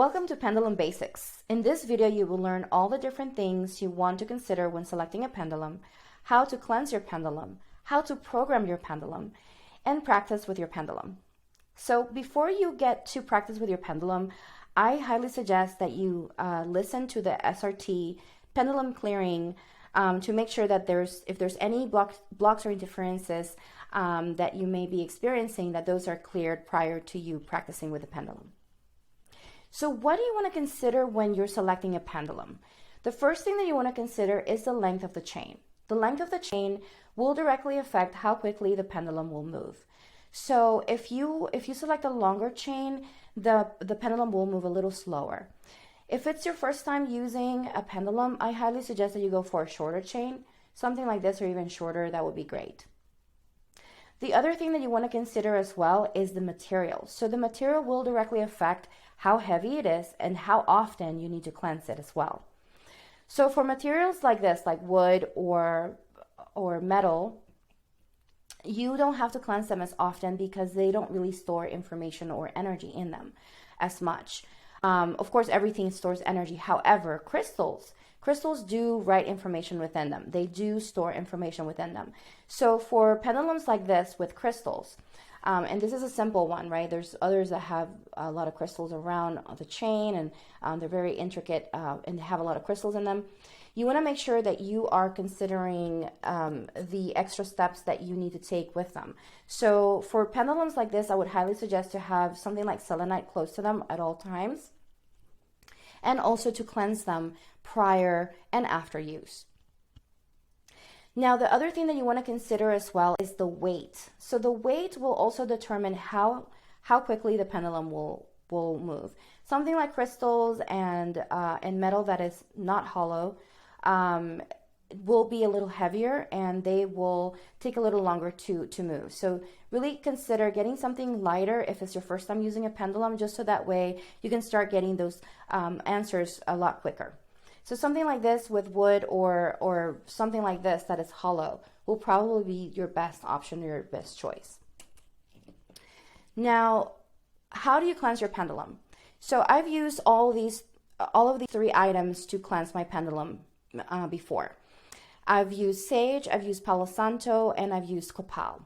Welcome to Pendulum Basics. In this video, you will learn all the different things you want to consider when selecting a pendulum, how to cleanse your pendulum, how to program your pendulum, and practice with your pendulum. So before you get to practice with your pendulum, I highly suggest that you listen to the SRT pendulum clearing to make sure that if there's any blocks or interferences that you may be experiencing, that those are cleared prior to you practicing with the pendulum. So what do you want to consider when you're selecting a pendulum? The first thing that you want to consider is the length of the chain. The length of the chain will directly affect how quickly the pendulum will move. So if you select a longer chain, the pendulum will move a little slower. If it's your first time using a pendulum, I highly suggest that you go for a shorter chain, something like this or even shorter. That would be great. The other thing that you want to consider as well is the material. So the material will directly affect how heavy it is and how often you need to cleanse it as well. So for materials like this, like wood or metal, you don't have to cleanse them as often because they don't really store information or energy in them as much. Of course, everything stores energy. However, crystals do write information within them. They do store information within them. So for pendulums like this with crystals, and this is a simple one, right? There's others that have a lot of crystals around the chain, and they're very intricate and have a lot of crystals in them. You want to make sure that you are considering the extra steps that you need to take with them. So for pendulums like this, I would highly suggest to have something like selenite close to them at all times, and also to cleanse them prior and after use. Now, the other thing that you want to consider as well is the weight. So the weight will also determine how quickly the pendulum will move. Something like crystals and metal that is not hollow will be a little heavier, and they will take a little longer to move. So really consider getting something lighter if it's your first time using a pendulum, just so that way you can start getting those answers a lot quicker. So something like this with wood or something like this that is hollow will probably be your best option or your best choice. Now, how do you cleanse your pendulum? So I've used all of these three items to cleanse my pendulum before. I've used sage, I've used Palo Santo, and I've used copal.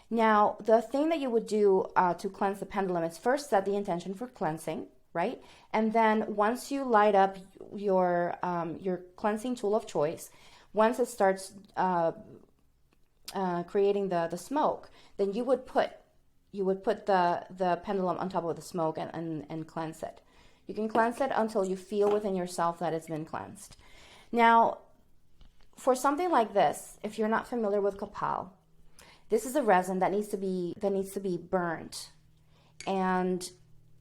Now, the thing that you would do to cleanse the pendulum is first set the intention for cleansing, right? And then once you light up your cleansing tool of choice, once it starts creating the smoke, then you would put the pendulum on top of the smoke and cleanse it. You can cleanse it until you feel within yourself that it's been cleansed. Now, for something like this, if you're not familiar with copal, this is a resin that needs to be burnt, and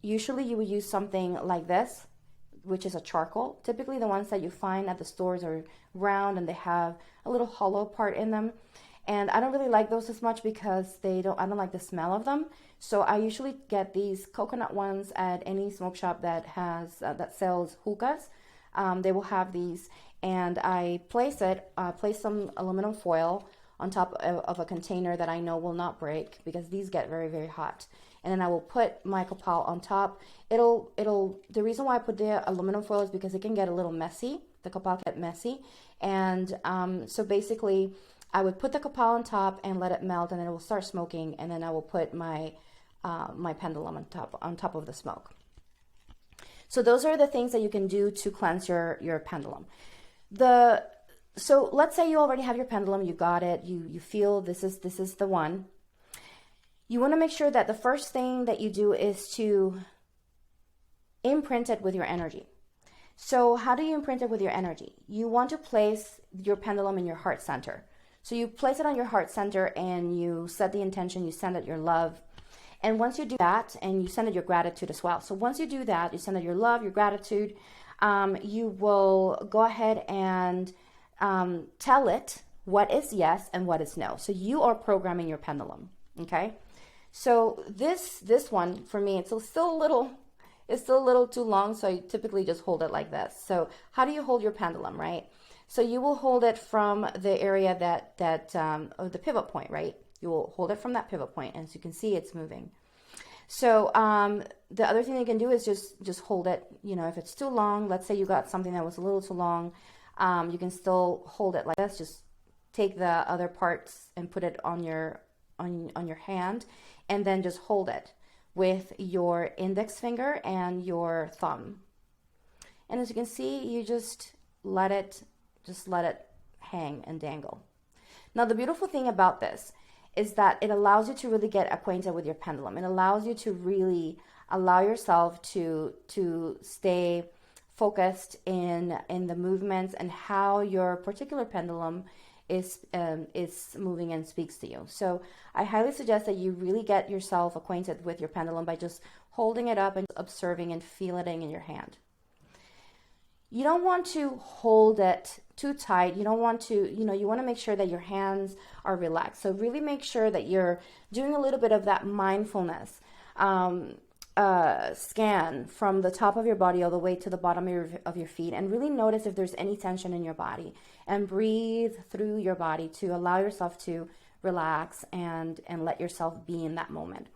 usually you would use something like this, which is a charcoal. Typically the ones that you find at the stores are round and they have a little hollow part in them. And I don't really like those as much because I don't like the smell of them. So I usually get these coconut ones at any smoke shop that sells hookahs. They will have these, and I place some aluminum foil on top of a container that I know will not break, because these get very, very hot. And then I will put my copal on top. The reason why I put the aluminum foil is because it can get a little messy. The copal can get messy. And so basically I would put the copal on top and let it melt, and then it will start smoking. And then I will put my pendulum on top of the smoke. So those are the things that you can do to cleanse your pendulum. So let's say you already have your pendulum, you got it, you feel this is the one. You want to make sure that the first thing that you do is to imprint it with your energy. So how do you imprint it with your energy? You want to place your pendulum in your heart center. So you place it on your heart center and you set the intention, you send it your love. And once you do that, and you send it your gratitude as well. So once you do that, you send it your love, your gratitude, you will go ahead and tell it what is yes and what is no. So you are programming your pendulum, okay? So this one for me, it's still a little too long, so I typically just hold it like this. So how do you hold your pendulum, right? So you will hold it from the area of the pivot point, right? You will hold it from that pivot point, and as you can see, it's moving. So the other thing you can do is just hold it. You know, if it's too long, let's say you got something that was a little too long, you can still hold it like this. Just take the other parts and put it on your hand, and then just hold it with your index finger and your thumb. And as you can see, you just let it hang and dangle. Now the beautiful thing about this is that it allows you to really get acquainted with your pendulum. It allows you to really allow yourself to stay focused in the movements and how your particular pendulum is moving and speaks to you. So I highly suggest that you really get yourself acquainted with your pendulum by just holding it up and observing and feeling it in your hand. You don't want to hold it too tight. You don't want to, you want to make sure that your hands are relaxed. So really make sure that you're doing a little bit of that mindfulness scan from the top of your body all the way to the bottom of your feet, and really notice if there's any tension in your body, and breathe through your body to allow yourself to relax and let yourself be in that moment.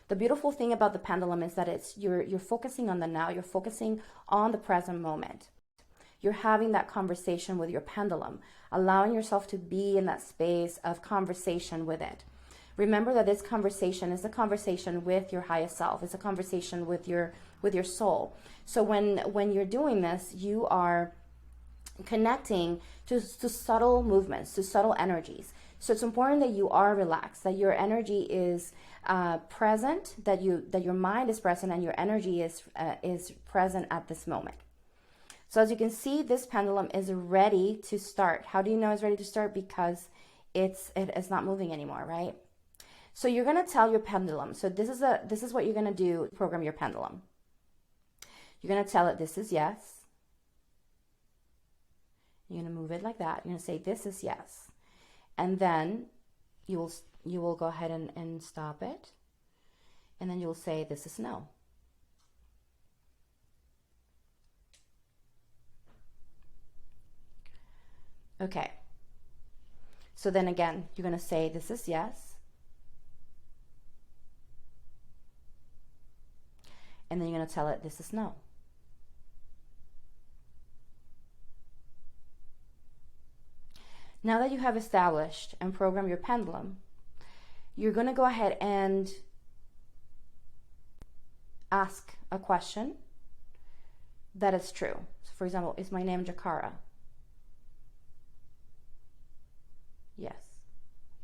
The beautiful thing about the pendulum is that you're focusing on the now. You're focusing on the present moment. You're having that conversation with your pendulum, allowing yourself to be in that space of conversation with it. Remember that this conversation is a conversation with your highest self. It's a conversation with your soul. So when you're doing this, you are connecting to subtle movements, to subtle energies. So it's important that you are relaxed, that your energy is present, that your mind is present, and your energy is present at this moment. So as you can see, this pendulum is ready to start. How do you know it's ready to start? Because it's not moving anymore, right? So you're going to tell your pendulum. So this is what you're going to do to program your pendulum. You're going to tell it this is yes. You're going to move it like that. You're going to say this is yes. And then you will go ahead and stop it. And then you'll say this is no. Okay. So then again, you're going to say this is yes. And then you're going to tell it this is no. Now that you have established and programmed your pendulum, you're going to go ahead and ask a question that is true. So for example, is my name Jakara? Yes.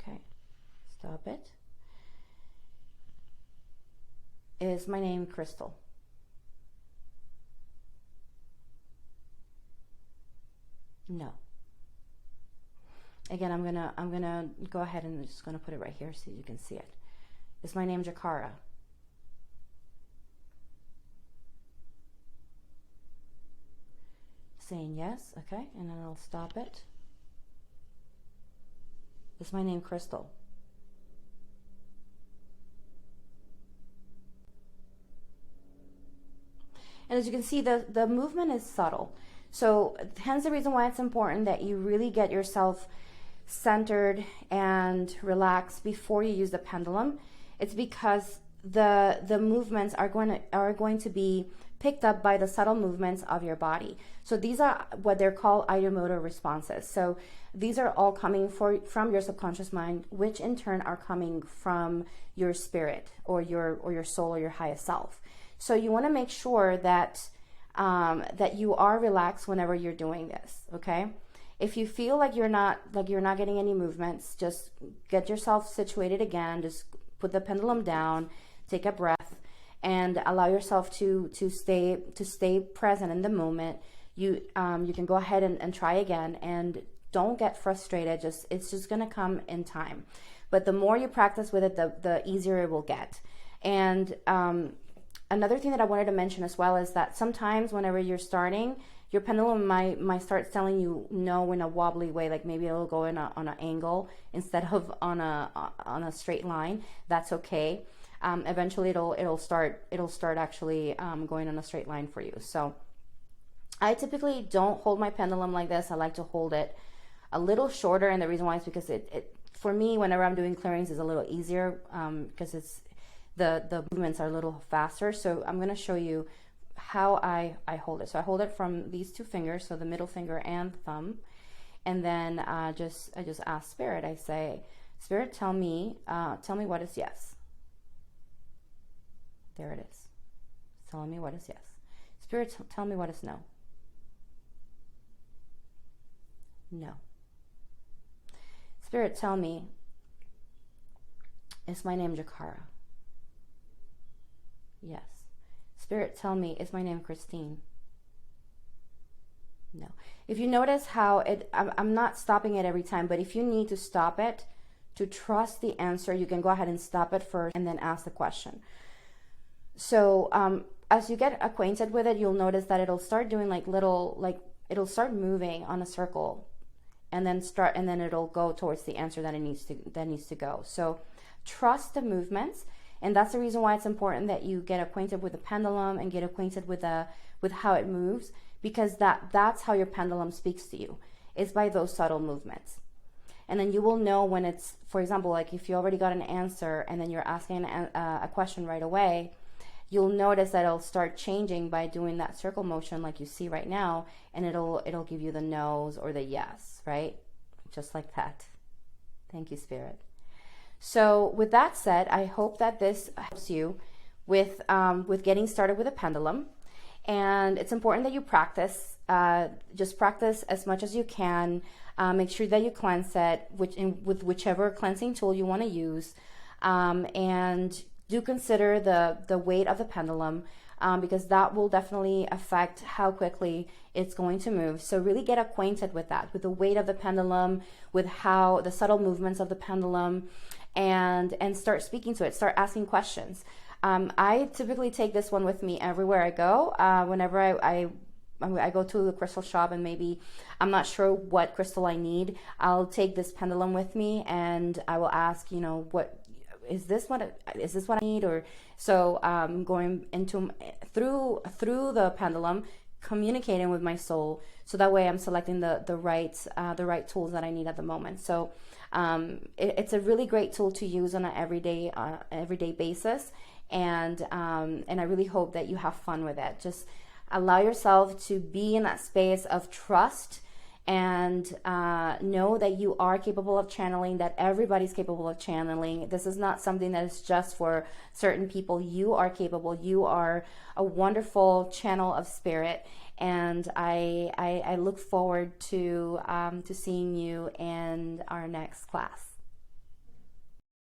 Okay. Stop it. Is my name Crystal? No. Again, I'm gonna go ahead and just gonna put it right here so you can see it. Is my name Jakara? Saying yes. Okay, and then I'll stop it. Is my name Crystal? And as you can see, the movement is subtle. So hence the reason why it's important that you really get yourself centered and relaxed before you use the pendulum. It's because the movements are going to be picked up by the subtle movements of your body. So these are what they're called ideomotor responses. So these are all coming from your subconscious mind, which in turn are coming from your spirit or your soul or your highest self. So you want to make sure that that you are relaxed whenever you're doing this. Okay. If you feel like you're not getting any movements, just get yourself situated again. Just put the pendulum down, take a breath, and allow yourself to stay present in the moment. You can go ahead and try again, and don't get frustrated. It's just gonna come in time. But the more you practice with it, the easier it will get. And another thing that I wanted to mention as well is that sometimes whenever you're starting, your pendulum might start telling you no in a wobbly way, like maybe it'll go on an angle instead of on a straight line. That's okay. Eventually it'll start actually going on a straight line for you. So I typically don't hold my pendulum like this. I like to hold it a little shorter, and the reason why is because it for me, whenever I'm doing clearings, is a little easier because the movements are a little faster. So I'm going to show you how I hold it. So I hold it from these two fingers, so the middle finger and thumb. And then I just ask Spirit. I say, Spirit, tell me what is yes. There it is. It's telling me what is yes. Spirit, tell me what is no. No. Spirit, tell me, is my name Jakara? Yes. Spirit, tell me, is my name Christine? No. If you notice how I'm not stopping it every time, but if you need to stop it to trust the answer, you can go ahead and stop it first and then ask the question. So as you get acquainted with it, you'll notice that it'll start doing it'll start moving on a circle, and then it'll go towards the answer that it needs to go. So trust the movements, and that's the reason why it's important that you get acquainted with the pendulum and get acquainted with how it moves, because that's how your pendulum speaks to you, is by those subtle movements. And then you will know when it's, for example, like if you already got an answer and then you're asking a question right away, you'll notice that it'll start changing by doing that circle motion like you see right now, and it'll give you the no's or the yes, right? Just like that. Thank you, Spirit. So with that said, I hope that this helps you with getting started with a pendulum. And it's important that you practice. Just practice as much as you can. Make sure that you cleanse it with whichever cleansing tool you want to use. And do consider the weight of the pendulum, because that will definitely affect how quickly it's going to move. So really get acquainted with that, with the weight of the pendulum, with how the subtle movements of the pendulum, and start speaking to it, start asking questions. I typically take this one with me everywhere I go. Whenever I go to the crystal shop and maybe I'm not sure what crystal I need, I'll take this pendulum with me and I will ask, what is this what I need? Or so going into through the pendulum, communicating with my soul, so that way I'm selecting the right tools that I need at the moment. So it's a really great tool to use on an everyday basis, and I really hope that you have fun with it. Just allow yourself to be in that space of trust, and know that you are capable of channeling, that everybody's capable of channeling. This is not something that is just for certain people. You are capable. You are a wonderful channel of spirit, and I look forward to seeing you in our next class.